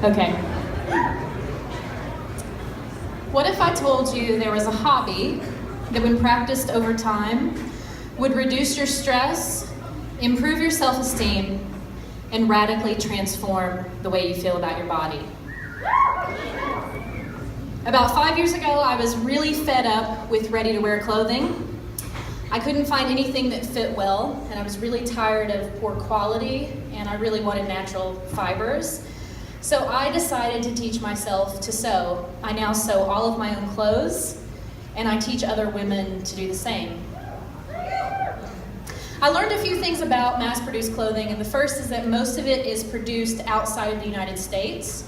Okay. What if I told you there was a hobby that, when practiced over time, would reduce your stress, improve your self-esteem, and radically transform the way you feel about your body? About 5 years ago, I was really fed up with ready-to-wear clothing. I couldn't find anything that fit well, and I was really tired of poor quality, and I really wanted natural fibers. So I decided to teach myself to sew. I now sew all of my own clothes, and I teach other women to do the same. I learned a few things about mass-produced clothing, and the first is that most of it is produced outside of the United States.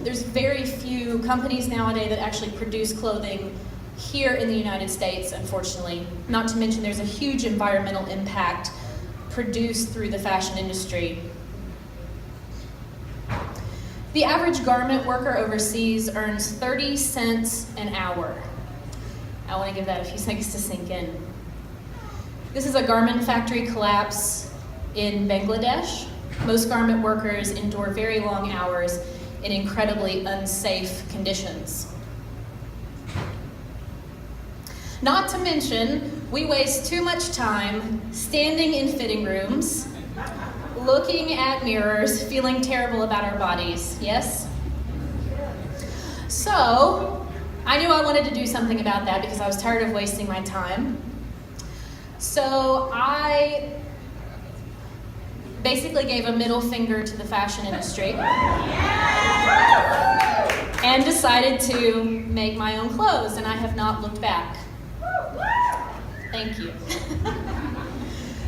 There's very few companies nowadays that actually produce clothing here in the United States, unfortunately. Not to mention there's a huge environmental impact produced through the fashion industry. The average garment worker overseas earns 30 cents an hour. I want to give that a few seconds to sink in. This is a garment factory collapse in Bangladesh. Most garment workers endure very long hours in incredibly unsafe conditions. Not to mention, we waste too much time standing in fitting rooms, looking at mirrors, feeling terrible about our bodies, yes? So, I knew I wanted to do something about that because I was tired of wasting my time. So I basically gave a middle finger to the fashion industry and decided to make my own clothes, and I have not looked back. Thank you.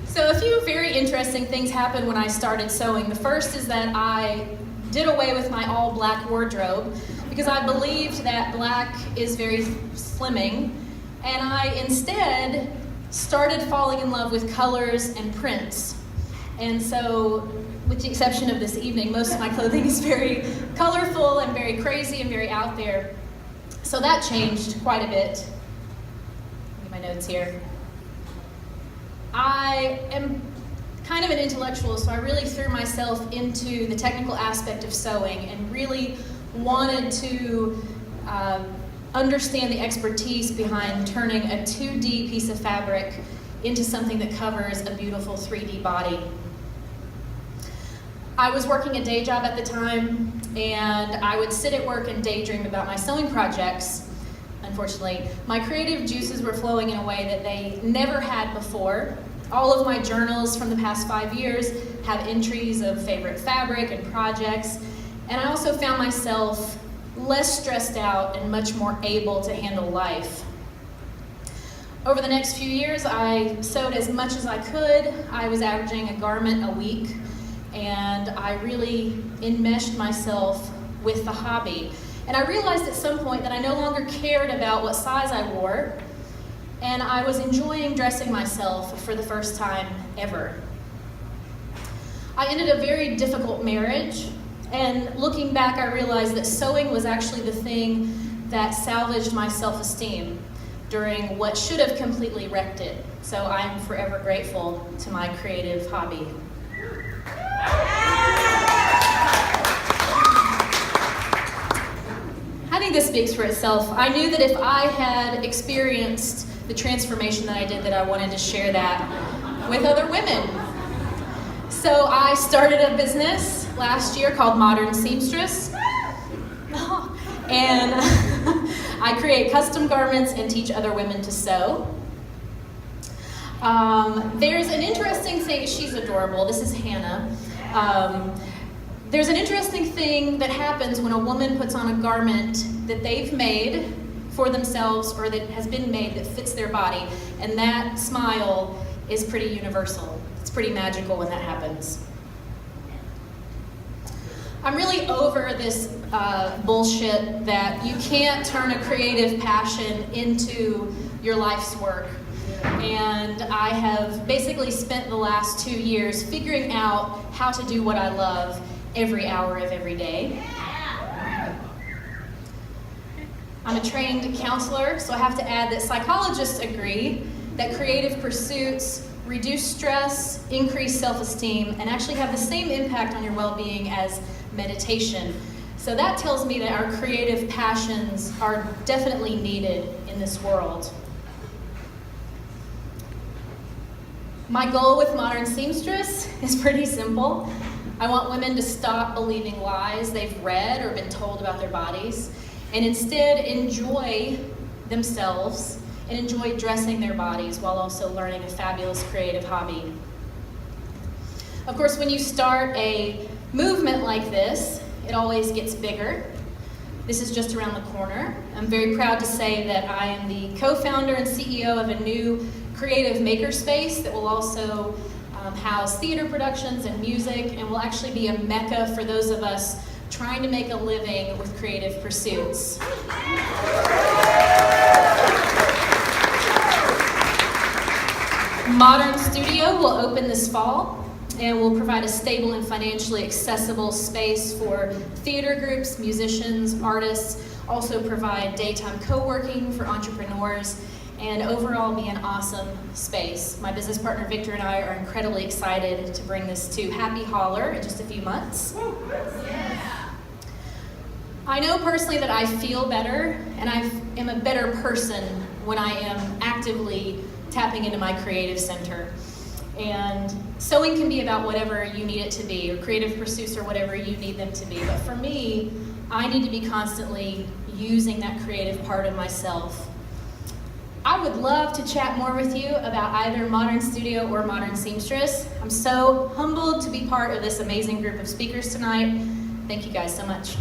So a few very interesting things happened when I started sewing. The first is that I did away with my all black wardrobe because I believed that black is very slimming, and I instead started falling in love with colors and prints. And so, with the exception of this evening, most of my clothing is very colorful and very crazy and very out there. So that changed quite a bit. Get my notes here. I am kind of an intellectual, so I really threw myself into the technical aspect of sewing and really wanted to understand the expertise behind turning a 2D piece of fabric into something that covers a beautiful 3D body. I was working a day job at the time, and I would sit at work and daydream about my sewing projects. Unfortunately, my creative juices were flowing in a way that they never had before. All of my journals from the past 5 years have entries of favorite fabric and projects, and I also found myself less stressed out and much more able to handle life. Over the next few years, I sewed as much as I could. I was averaging a garment a week, and I really enmeshed myself with the hobby. And I realized at some point that I no longer cared about what size I wore, and I was enjoying dressing myself for the first time ever. I ended a very difficult marriage, and looking back, I realized that sewing was actually the thing that salvaged my self-esteem during what should have completely wrecked it. So I'm forever grateful to my creative hobby. I think this speaks for itself. I knew that if I had experienced the transformation that I did, that I wanted to share that with other women. So I started a business last year called Seamstress, and I create custom garments and teach other women to sew. There's an interesting thing, she's adorable, this is Hannah. There's an interesting thing that happens when a woman puts on a garment that they've made for themselves or that has been made that fits their body, and that smile is pretty universal. It's pretty magical when that happens. I'm really over this bullshit that you can't turn a creative passion into your life's work. And I have basically spent the last 2 years figuring out how to do what I love every hour of every day. I'm a trained counselor, so I have to add that psychologists agree that creative pursuits reduce stress, increase self-esteem, and actually have the same impact on your well-being as meditation. So So that tells me that our creative passions are definitely needed in this world. My goal with Modern Seamstress is pretty simple. I want women to stop believing lies they've read or been told about their bodies, and instead enjoy themselves and enjoy dressing their bodies while also learning a fabulous creative hobby. Of course, when you start a movement like this, it always gets bigger. This is just around the corner. I'm very proud to say that I am the co-founder and CEO of a new creative makerspace that will also house theater productions and music, and will actually be a mecca for those of us trying to make a living with creative pursuits. Modern Studio will open this fall and will provide a stable and financially accessible space for theater groups, musicians, artists, also provide daytime co-working for entrepreneurs, and overall be an awesome space. My business partner Victor and I are incredibly excited to bring this to Happy Holler in just a few months. I know personally that I feel better and I am a better person when I am actively tapping into my creative center. And sewing can be about whatever you need it to be, or creative pursuits or whatever you need them to be. But for me, I need to be constantly using that creative part of myself. I would love to chat more with you about either Modern Studio or Modern Seamstress. I'm so humbled to be part of this amazing group of speakers tonight. Thank you guys so much.